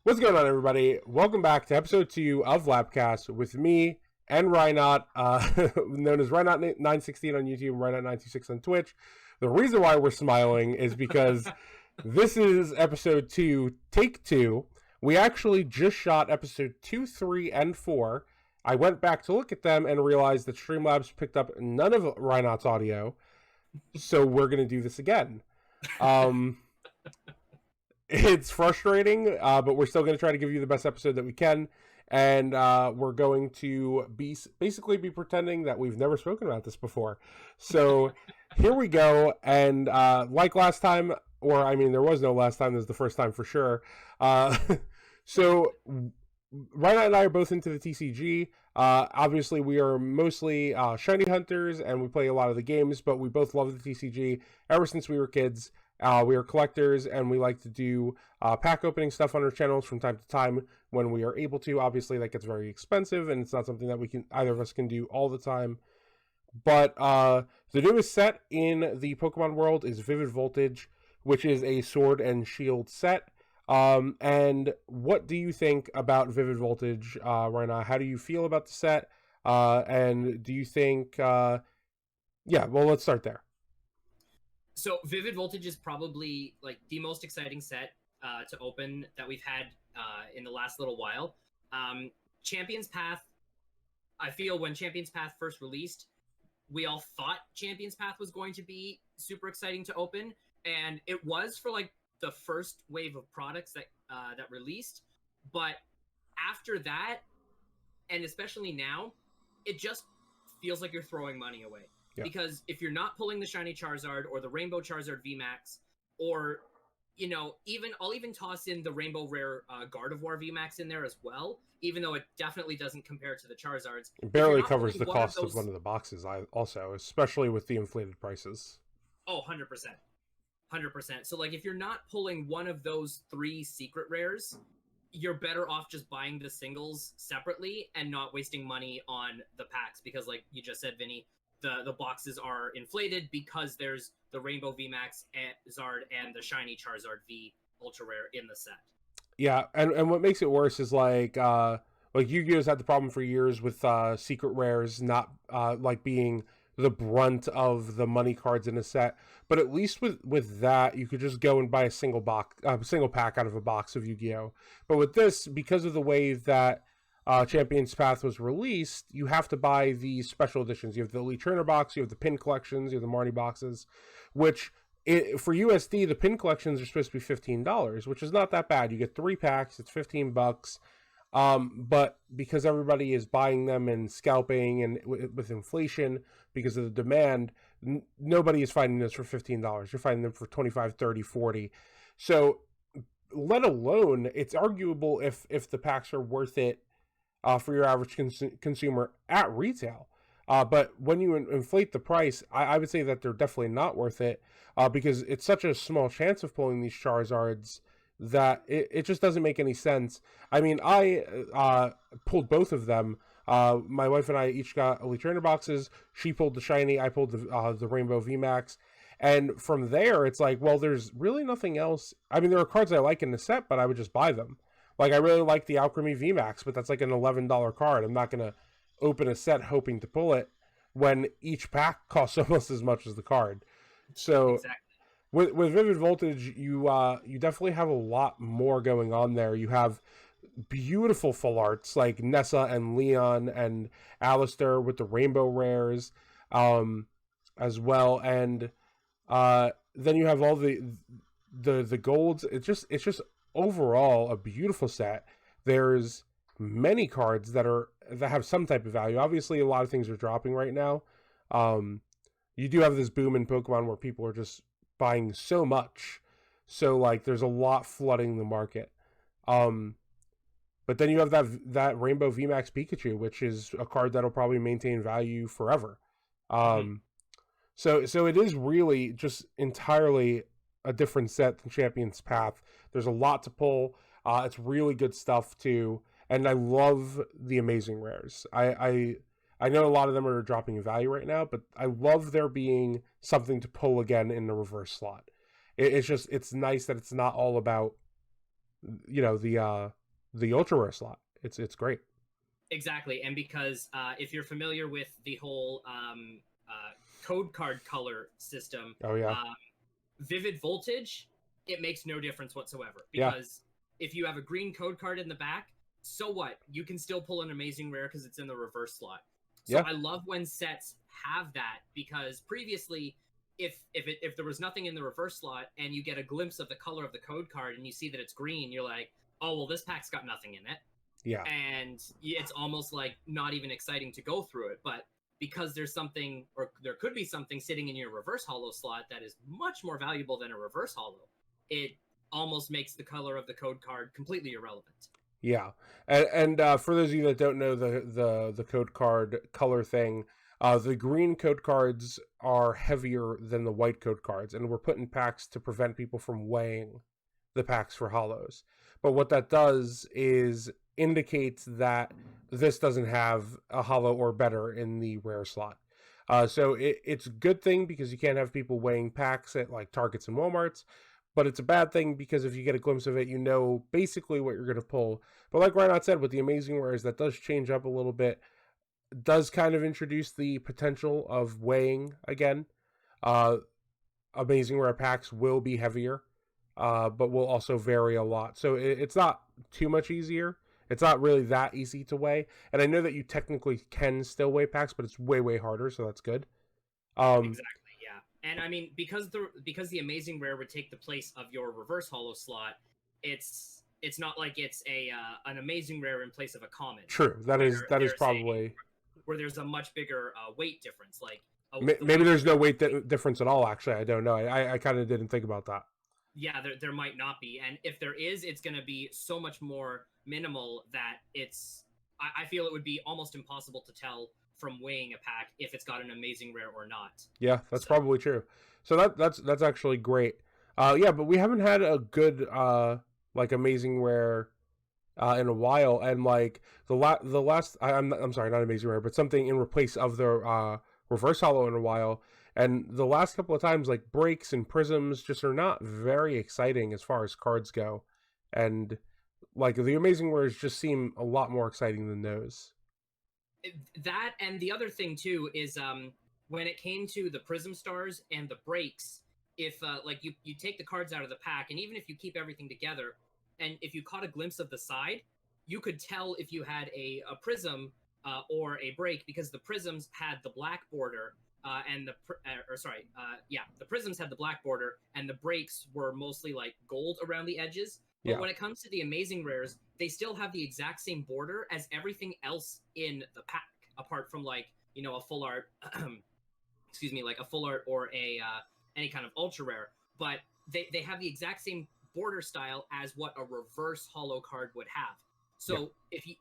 What's going on, everybody? Welcome back to episode 2 of LabCast with me and Rynot, known as Rynot916 on YouTube and Rynot926 on Twitch. The reason why we're smiling is because this is episode 2, take 2. We actually just shot episode 2, 3, and 4. I went back to look at them and realized that Streamlabs picked up none of Rynot's audio, so we're going to do this again. It's frustrating, but we're still going to try to give you the best episode that we can. And we're going to basically be pretending that we've never spoken about this before. So here we go. And like last time, or I mean, there was no last time. This is the first time for sure. So Ryan and I are both into the TCG. Obviously, we are mostly shiny hunters, and we play a lot of the games, but we both love the TCG ever since we were kids. We are collectors, and we like to do pack opening stuff on our channels from time to time when we are able to. Obviously, that gets very expensive, and it's not something that either of us can do all the time. But the newest set in the Pokemon world is Vivid Voltage, which is a Sword and Shield set. And what do you think about Vivid Voltage right now? How do you feel about the set? And do you think... yeah, well, let's start there. So Vivid Voltage is probably like the most exciting set to open that we've had in the last little while. Champions Path, I feel when Champions Path first released, we all thought Champions Path was going to be super exciting to open, and it was for like the first wave of products that that released. But after that, and especially now, it just feels like you're throwing money away. Yeah. Because if you're not pulling the shiny Charizard or the Rainbow Charizard VMAX, or I'll even toss in the Rainbow Rare Gardevoir VMAX in there as well, even though it definitely doesn't compare to the Charizards. It barely covers the cost of one of the boxes. Also, especially with the inflated prices. Oh, 100%. 100%. So like if you're not pulling one of those 3 secret rares, you're better off just buying the singles separately and not wasting money on the packs, because like you just said, Vinny, the boxes are inflated because there's the Rainbow VMAX Zard and the shiny Charizard V Ultra Rare in the set. Yeah, and what makes it worse is like Yu-Gi-Oh's had the problem for years with secret rares not like being the brunt of the money cards in a set. But at least with that, you could just go and buy a single pack out of a box of Yu-Gi-Oh. But with this, because of the way that Champions Path was released, you have to buy the special editions. You have the Elite Trainer box, you have the pin collections, you have the Marnie boxes, which for USD, the pin collections are supposed to be $15, which is not that bad. You get 3 packs, it's $15. But because everybody is buying them and scalping, and with inflation, because of the demand, nobody is finding this for $15. You're finding them for $25, $30, $40. So, let alone, it's arguable if the packs are worth it for your average consumer at retail. But when you inflate the price, I would say that they're definitely not worth it because it's such a small chance of pulling these Charizards that it just doesn't make any sense. I mean, I pulled both of them. My wife and I each got Elite Trainer boxes. She pulled the shiny, I pulled the Rainbow VMAX. And from there, it's like, well, there's really nothing else. I mean, there are cards I like in the set, but I would just buy them. Like, I really like the Alchemy VMAX, but that's like an $11 card. I'm not going to open a set hoping to pull it when each pack costs almost as much as the card. So exactly. With Vivid Voltage, you definitely have a lot more going on there. You have beautiful full arts like Nessa and Leon and Alistair with the Rainbow Rares as well. And then you have all the golds. It's just overall a beautiful set. There's many cards that have some type of value. Obviously, a lot of things are dropping right now. You do have this boom in Pokemon where people are just buying so much, so like there's a lot flooding the market. But then you have that Rainbow VMAX Pikachu, which is a card that'll probably maintain value forever. So it is really just entirely a different set than Champions Path. There's a lot to pull. It's really good stuff too, and I love the amazing rares. I know a lot of them are dropping in value right now, but I love there being something to pull again in the reverse slot. It's nice that it's not all about the ultra rare slot. It's great. Exactly, and because if you're familiar with the whole code card color system, Oh yeah, um, vivid voltage, it makes no difference whatsoever. yeah, Because if you have a green code card in the back, so what? You can still pull an amazing rare because it's in the reverse slot. So yeah, I love when sets have that, because previously, if there was nothing in the reverse slot and you get a glimpse of the color of the code card and you see that it's green, you're like, oh well, this pack's got nothing in it, yeah, and it's almost like not even exciting to go through it. But because there's something, or there could be something sitting in your reverse hollow slot that is much more valuable than a reverse hollow, it almost makes the color of the code card completely irrelevant. yeah. And for those of you that don't know the code card color thing, the green code cards are heavier than the white code cards, and we're put in packs to prevent people from weighing the packs for hollows. But what that does is indicates that this doesn't have a hollow or better in the rare slot. So it's a good thing because you can't have people weighing packs at like Targets and Walmarts, but it's a bad thing because if you get a glimpse of it, you know basically what you're going to pull. But like Rynot said, with the Amazing Rares, that does change up a little bit. Does kind of introduce the potential of weighing again. Uh, Amazing Rare packs will be heavier, but will also vary a lot. So it's not too much easier. It's not really that easy to weigh. And I know that you technically can still weigh packs, but it's way, way harder, so that's good. Um, Exactly, yeah. And I mean, because the amazing rare would take the place of your reverse hollow slot, it's not like it's a an amazing rare in place of a common, True. where That is there's a probably much bigger weight difference. Like the maybe weight there's no difference. weight difference at all. Actually, I don't know. I kind of didn't think about that. Yeah, there might not be, and if there is, it's going to be so much more minimal that I feel it would be almost impossible to tell from weighing a pack if it's got an amazing rare or not. Yeah, that's So probably true. So that's actually great. Yeah, but we haven't had a good like amazing rare in a while, and like the last I'm sorry, not amazing rare, but something in replace of the reverse hollow in a while. And the last couple of times, like breaks and prisms, just are not very exciting as far as cards go, and like the amazing rares just seem a lot more exciting than those. that, and the other thing too is when it came to the prism stars and the breaks, if like you take the cards out of the pack, and even if you keep everything together, and if you caught a glimpse of the side, you could tell if you had a prism or a break, because the prisms had the black border, and the prisms had the black border, and the breaks were mostly like gold around the edges. But Yeah, when it comes to the amazing rares, they still have the exact same border as everything else in the pack, apart from like a full art, excuse me, like a full art or a any kind of ultra rare. But they have the exact same border style as what a reverse hollow card would have. yeah. So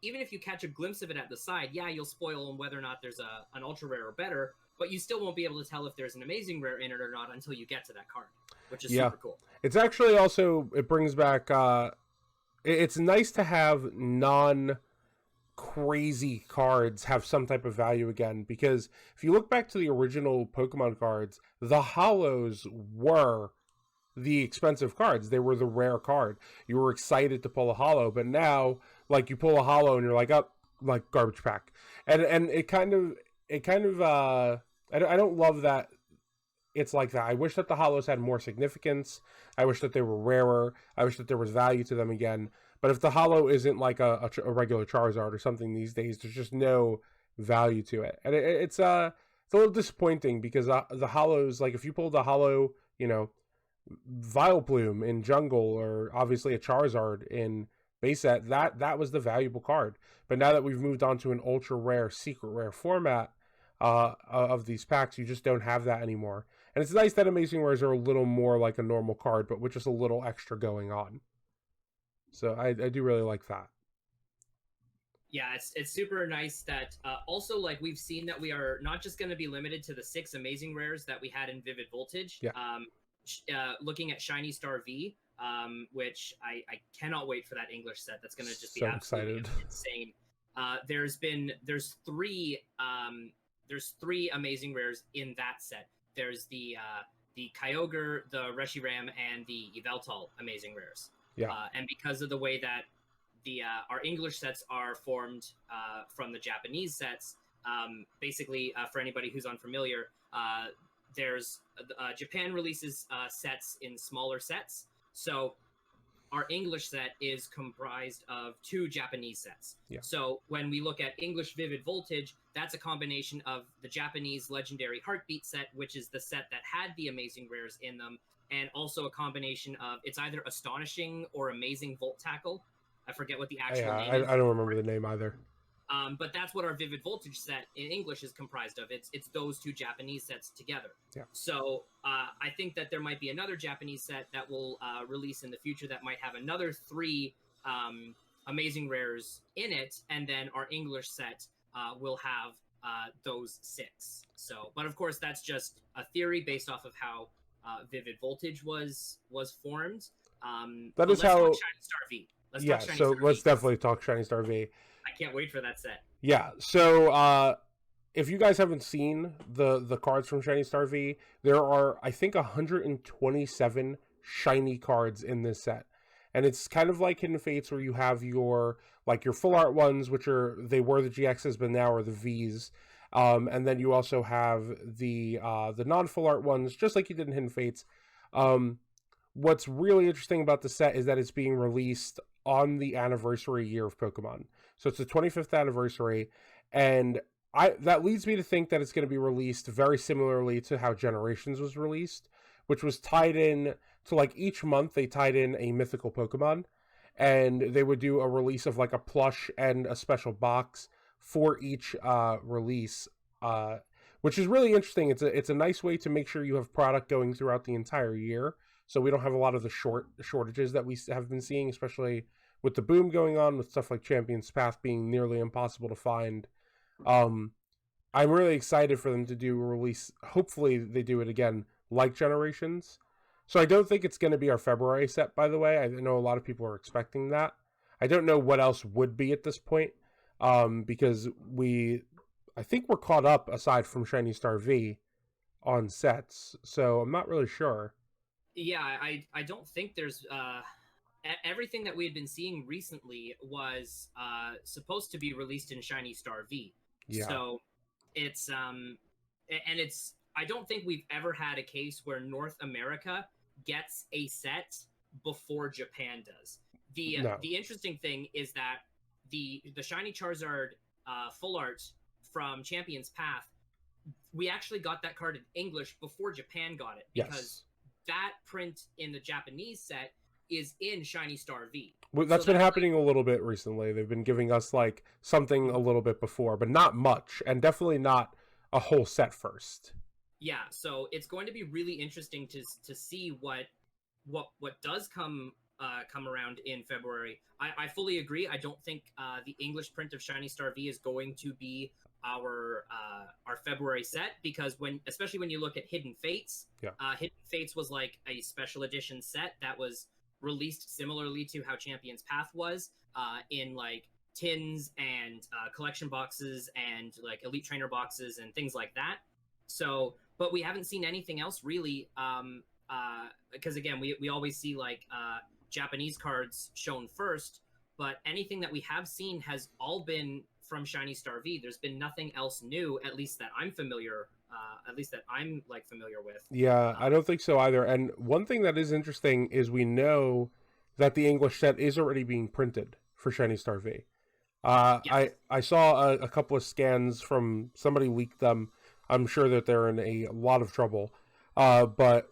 even if you catch a glimpse of it at the side, yeah, you'll spoil on whether or not there's an ultra rare or better, but you still won't be able to tell if there's an amazing rare in it or not until you get to that card, which is Yeah. super cool. It's actually also it brings back it's nice to have non crazy cards have some type of value again, because if you look back to the original Pokemon cards, the hollows were the expensive cards. They were the rare card. You were excited to pull a hollow, but now like you pull a hollow and you're like, up, like garbage pack. And I don't love that it's like that. I wish that the hollows had more significance. I wish that they were rarer. I wish that there was value to them again. But if the hollow isn't like a regular Charizard or something these days, there's just no value to it, and it's a little disappointing because the hollows, like if you pulled a hollow, Vileplume in Jungle, or obviously a Charizard in base set, that was the valuable card. But now that we've moved on to an ultra rare, secret rare format of these packs, you just don't have that anymore. And it's nice that Amazing Rares are a little more like a normal card, but with just a little extra going on. So I do really like that. Yeah, it's super nice that also, like, we've seen that we are not just going to be limited to the 6 amazing rares that we had in Vivid Voltage. Yeah. Looking at Shiny Star V, which I cannot wait for that English set. That's going to just be So absolutely excited. insane. There's three amazing rares in that set. There's the Kyogre, the Reshiram, and the Yveltal amazing rares. Yeah. And because of the way that the our English sets are formed from the Japanese sets, basically, for anybody who's unfamiliar, there's Japan releases sets in smaller sets. So our English set is comprised of 2 Japanese sets. Yeah. So when we look at English Vivid Voltage, that's a combination of the Japanese Legendary Heartbeat set, which is the set that had the amazing rares in them, and also a combination of, it's either Astonishing or Amazing Volt Tackle. I forget what the actual name is. I don't remember the name either. But that's what our Vivid Voltage set in English is comprised of. It's those 2 Japanese sets together. Yeah. So I think that there might be another Japanese set that will release in the future that might have another 3 amazing rares in it, and then our English set will have those 6. So, but of course, that's just a theory based off of how Vivid Voltage was formed. That is how. Shiny Star V. Let's talk Shiny Star let's V. definitely talk Shiny Star V. I can't wait for that set. Yeah, so if you guys haven't seen the cards from Shiny Star V, there are, I think, 127 shiny cards in this set. And it's kind of like Hidden Fates, where you have your full art ones, which they were the GXs, but now are the Vs. And then you also have the non-full art ones, just like you did in Hidden Fates. What's really interesting about the set is that it's being released on the anniversary year of Pokemon. So it's the 25th anniversary, and that leads me to think that it's going to be released very similarly to how Generations was released, which was tied in to, like, each month they tied in a mythical Pokemon, and they would do a release of like a plush and a special box for each release, which is really interesting. It's a nice way to make sure you have product going throughout the entire year, so we don't have a lot of the shortages that we have been seeing, especially with the boom going on, with stuff like Champion's Path being nearly impossible to find. I'm really excited for them to do a release. Hopefully they do it again like Generations. So I don't think it's going to be our February set, by the way. I know a lot of people are expecting that. I don't know what else would be at this point, because I think we're caught up, aside from Shiny Star V, on sets. So I'm not really sure. Yeah, I don't think there's... everything that we had been seeing recently was supposed to be released in Shiny Star V. Yeah. So it's I don't think we've ever had a case where North America gets a set before Japan does. The interesting thing is that the Shiny Charizard full art from Champion's Path, we actually got that card in English before Japan got it, because that print in the Japanese set is in Shiny Star V. Well, that's been happening a little bit recently. They've been giving us like something a little bit before, but not much, and definitely not a whole set first. Yeah, so it's going to be really interesting to see what does come around in February. I fully agree. I don't think the English print of Shiny Star V is going to be our February set, because especially when you look at Hidden Fates, Hidden Fates was like a special edition set that was released similarly to how Champion's Path was, in like tins and collection boxes and like elite trainer boxes and things like that. So, but we haven't seen anything else really, because again, we always see like Japanese cards shown first, but anything that we have seen has all been from Shiny Star V. There's been nothing else new, at least that I'm familiar with. Yeah, I don't think so either. And one thing that is interesting is we know that the English set is already being printed for Shiny Star V. Yes. I saw a couple of scans from somebody leaked them. I'm sure that they're in a lot of trouble. But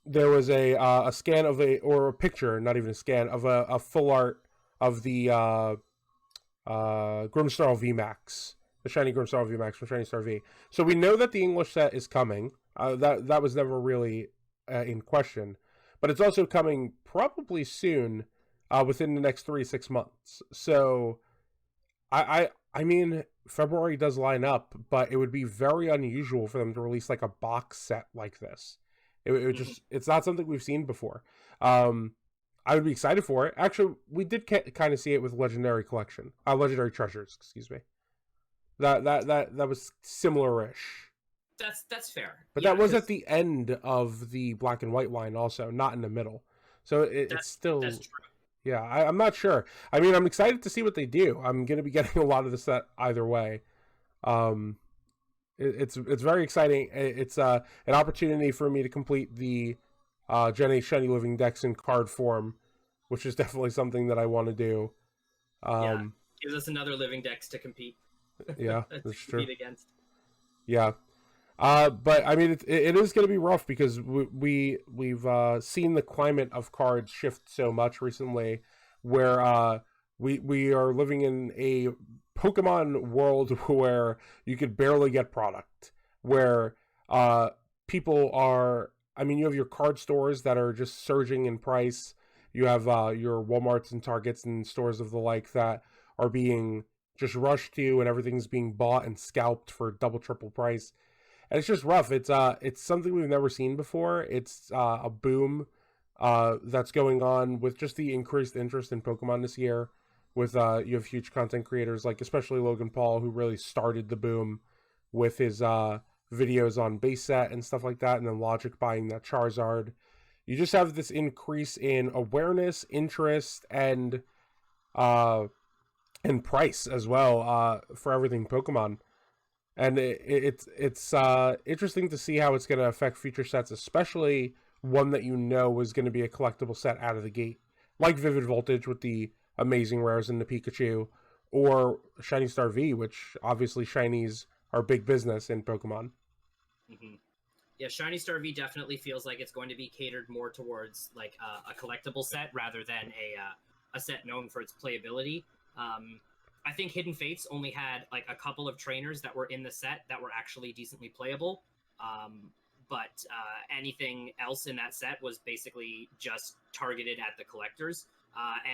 there was a scan of or a picture, not even a scan, of a full art of the Grimstar V Max. The shiny Grimstar V Max from Shiny Star V. So we know that the English set is coming. That was never really in question. But it's also coming probably soon, within the next 3 to 6 months. So, I mean, February does line up, but it would be very unusual for them to release like a box set like this. It would just, it's not something we've seen before. I would be excited for it. Actually, we did kind of see it with Legendary Treasures, excuse me. That was similar-ish. That's fair. But that was at the end of the Black and White line also, not in the middle. So it's still... That's true. Yeah, I'm not sure. I mean, I'm excited to see what they do. I'm going to be getting a lot of the set either way. Um, it's very exciting. It's an opportunity for me to complete the Gen 8 Shiny Living Dex in card form, which is definitely something that I want to do. Yeah, Um, gives us another living dex to compete yeah, to that's true. compete against. Yeah. But I mean, it is going to be rough because we've seen the climate of cards shift so much recently, where we are living in a Pokemon world where you could barely get product, where uh, people are. I mean, you have your card stores that are just surging in price. You have your WalMarts and Targets and stores of the like that are being just rushed to, and everything's being bought and scalped for double, triple price, and it's just rough. It's something we've never seen before. It's a boom that's going on with just the increased interest in Pokemon this year. With you have huge content creators like especially Logan Paul, who really started the boom with his videos on base set and stuff like that, and then Logic buying that Charizard. You just have this increase in awareness, interest, uh, and price as well for everything Pokemon. And it's interesting to see how it's going to affect future sets, especially one that you know is going to be a collectible set out of the gate, like Vivid Voltage with the amazing rares in the Pikachu, or Shiny Star V, which obviously shinies are big business in Pokemon. Hmm. Yeah, Shiny Star V definitely feels like it's going to be catered more towards like a collectible set rather than a set known for its playability. Um, I think Hidden Fates only had like a couple of trainers that were in the set that were actually decently playable. But anything else in that set was basically just targeted at the collectors.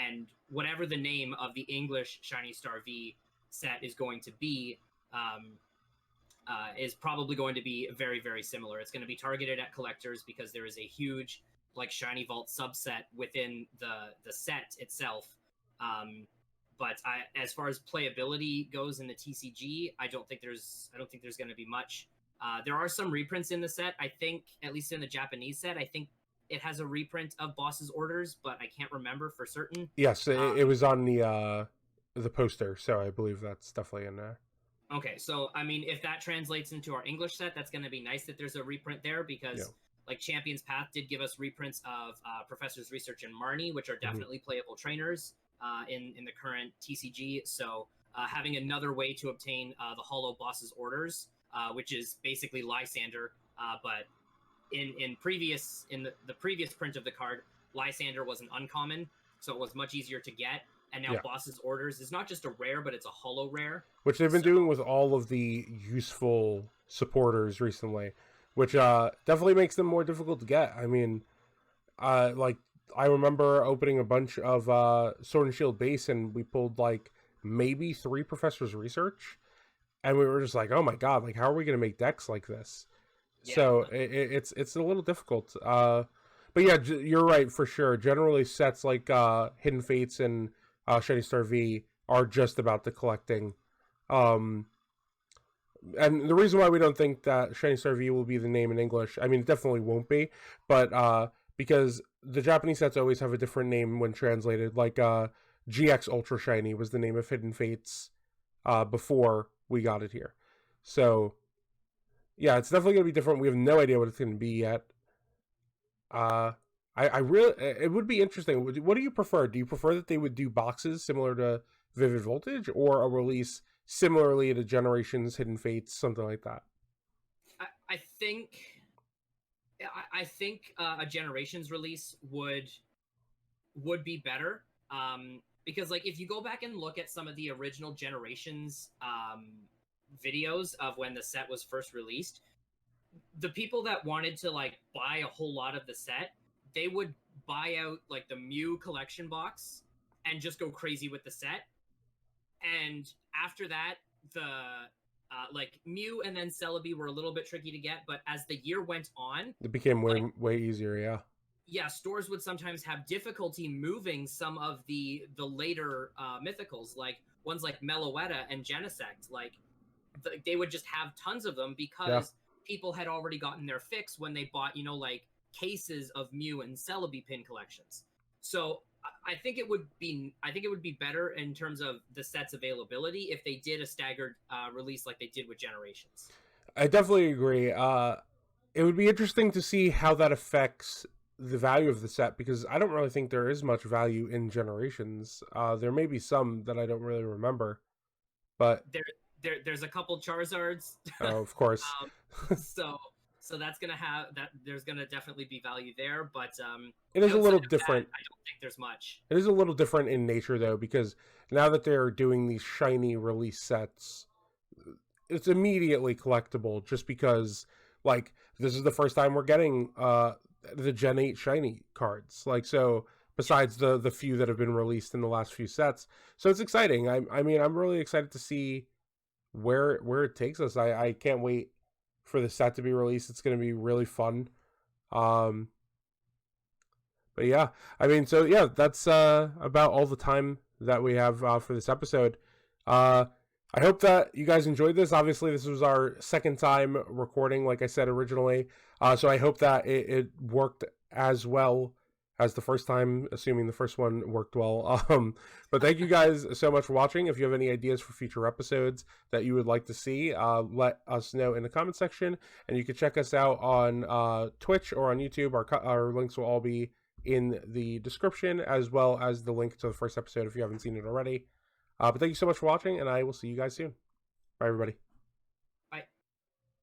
And whatever the name of the English Shiny Star V set is going to be, is probably going to be very, very similar. It's going to be targeted at collectors because there is a huge like Shiny Vault subset within the set itself. Um, but as far as playability goes in the TCG, I don't think there's going to be much. There are some reprints in the set. I think at least in the Japanese set, I think it has a reprint of Boss's Orders, but I can't remember for certain. Yes, it was on the poster, so I believe that's definitely in there. Okay, so I mean, if that translates into our English set, that's going to be nice that there's a reprint there Yeah. because, like, Champions Path did give us reprints of Professor's Research and Marnie, which are definitely playable trainers in the current TCG. So having another way to obtain the Hollow Boss's Orders, which is basically Lysander, but in the previous print of the card, Lysander was an uncommon, so it was much easier to get. And now Yeah. Boss's Orders is not just a rare, but it's a hollow rare. Which they've been So doing with all of the useful supporters recently, which definitely makes them more difficult to get. I mean, like I remember opening a bunch of Sword and Shield base, and we pulled like maybe 3 Professor's Research, and we were just like, oh my god, like how are we going to make decks like this? yeah, So it's a little difficult. But yeah, you're right for sure. Generally, sets like Hidden Fates and Shiny Star V are just about the collecting. Um, and the reason why we don't think that Shiny Star V will be the name in English, I mean, it definitely won't be, but because the Japanese sets always have a different name when translated. Like GX Ultra Shiny was the name of Hidden Fates before we got it here. So yeah, it's definitely gonna be different. We have no idea what it's gonna be yet. Uh, I really, it would be interesting. What do you prefer? Do you prefer that they would do boxes similar to Vivid Voltage, or a release similarly to Generations, Hidden Fates, something like that? I think a Generations release would be better. Because like if you go back and look at some of the original Generations videos of when the set was first released, the people that wanted to like buy a whole lot of the set, they would buy out like the Mew collection box and just go crazy with the set. And after that, the like Mew and then Celebi were a little bit tricky to get, but as the year went on, It became like way easier. Yeah. yeah, stores would sometimes have difficulty moving some of the later mythicals, like ones like Meloetta and Genesect. Like they would just have tons of them Yeah. because people had already gotten their fix when they bought, like cases of Mew and Celebi pin collections. So I think it would be better in terms of the set's availability if they did a staggered release like they did with Generations. I definitely agree. It would be interesting to see how that affects the value of the set because I don't really think there is much value in Generations. There may be some that I don't really remember, but There's a couple Charizards, of course, so that's gonna have that. There's gonna definitely be value there, but it is a outside little of that, different. I don't think there's much. It is a little different in nature though because now that they're doing these shiny release sets, it's immediately collectible just because like this is the first time we're getting the Gen 8 shiny cards. Like so besides the few that have been released in the last few sets. So it's exciting. I mean I'm really excited to see where it takes us. I can't wait for the set to be released. It's going to be really fun. Um but yeah, I mean so yeah, that's about all the time that we have for this episode. Uh I hope that you guys enjoyed this. Obviously, this was our second time recording, like I said originally. So I hope that it worked as well as the first time, assuming the first one worked well. But thank you guys so much for watching. If you have any ideas for future episodes that you would like to see, let us know in the comment section. And you can check us out on Twitch or on YouTube. Our links will all be in the description, as well as the link to the first episode if you haven't seen it already. But thank you so much for watching, and I will see you guys soon. Bye, everybody.